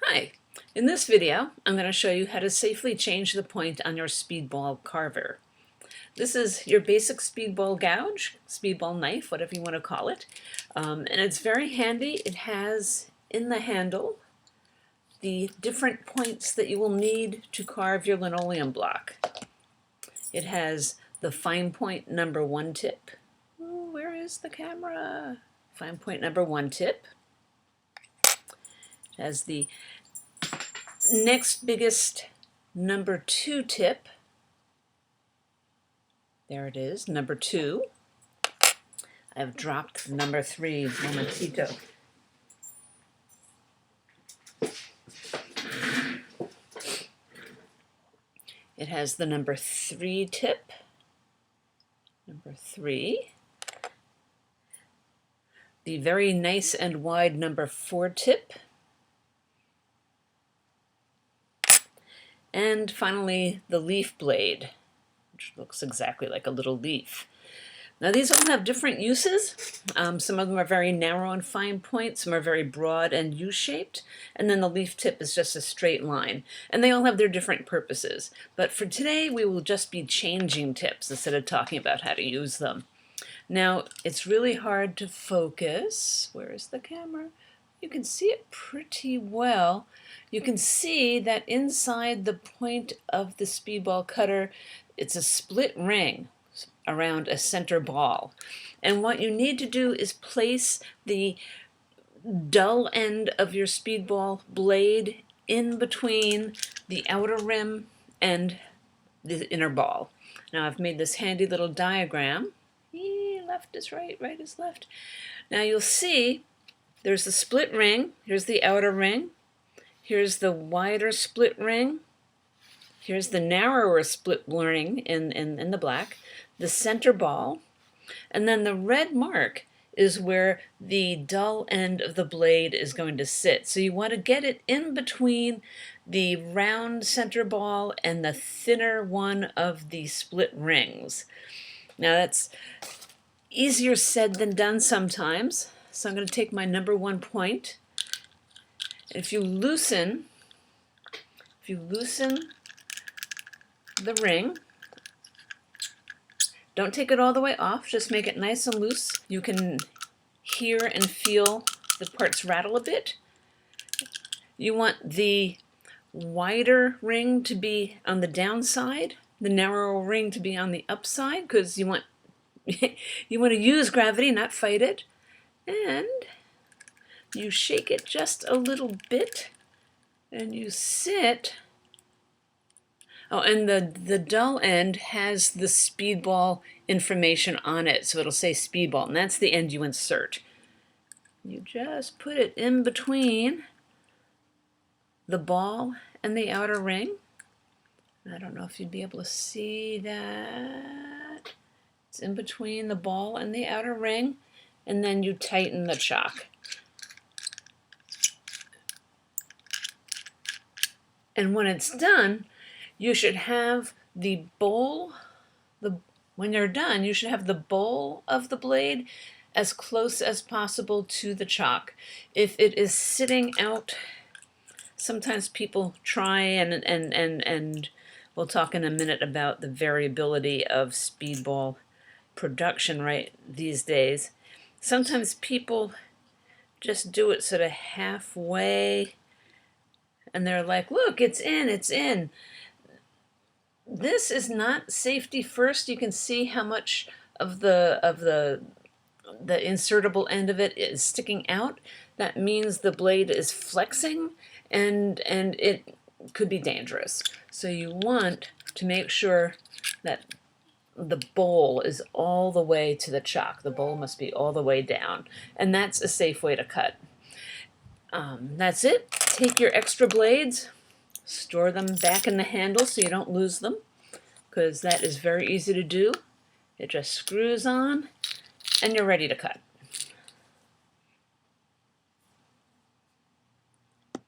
Hi, in this video I'm going to show you how to safely change the point on your Speedball carver. This is your basic Speedball gouge, Speedball knife, whatever you want to call it, and it's very handy. It has in the handle the different points that you will need to carve your linoleum block. It has the fine point number 1 tip. Ooh, where is the camera? Fine point number 1 tip. It has the next biggest number 2 tip. There it is, number 2. I've dropped number 3, momentito. It has the number 3 tip, number 3. The very nice and wide number 4 tip. And finally, the leaf blade, which looks exactly like a little leaf. Now these all have different uses. Some of them are very narrow and fine points, some are very broad and U-shaped, and then the leaf tip is just a straight line. And they all have their different purposes. But for today, we will just be changing tips instead of talking about how to use them. Now, it's really hard to focus. Where is the camera? You can see it pretty well. You can see that inside the point of the Speedball cutter, it's a split ring around a center ball. And what you need to do is place the dull end of your Speedball blade in between the outer rim and the inner ball. Now I've made this handy little diagram. Left is right, right is left. Now you'll see there's the split ring. Here's the outer ring. Here's the wider split ring. Here's the narrower split ring in the black. The center ball. And then the red mark is where the dull end of the blade is going to sit. So you want to get it in between the round center ball and the thinner one of the split rings. Now that's easier said than done sometimes. So I'm going to take my number 1 point. If you loosen the ring, don't take it all the way off, just make it nice and loose. You can hear and feel the parts rattle a bit. You want the wider ring to be on the downside, the narrower ring to be on the upside, because you want to use gravity, not fight it. And you shake it just a little bit, and you sit. Oh, and the dull end has the Speedball information on it, so it'll say Speedball, and that's the end you insert. You just put it in between the ball and the outer ring. I don't know if you'd be able to see that. It's in between the ball and the outer ring, and then you tighten the chock. And when it's done, you should have the bowl, when you're done, you should have the bowl of the blade as close as possible to the chock. If it is sitting out, sometimes people try, and we'll talk in a minute about the variability of Speedball production right these days. Sometimes people just do it sort of halfway, and they're like, look, it's in, it's in. This is not safety first. You can see how much of the insertable end of it is sticking out. That means the blade is flexing, and it could be dangerous. So you want to make sure that the bowl is all the way to the chock. The bowl must be all the way down, and that's a safe way to cut. That's it. Take your extra blades, store them back in the handle so you don't lose them, because that is very easy to do. It just screws on, and you're ready to cut.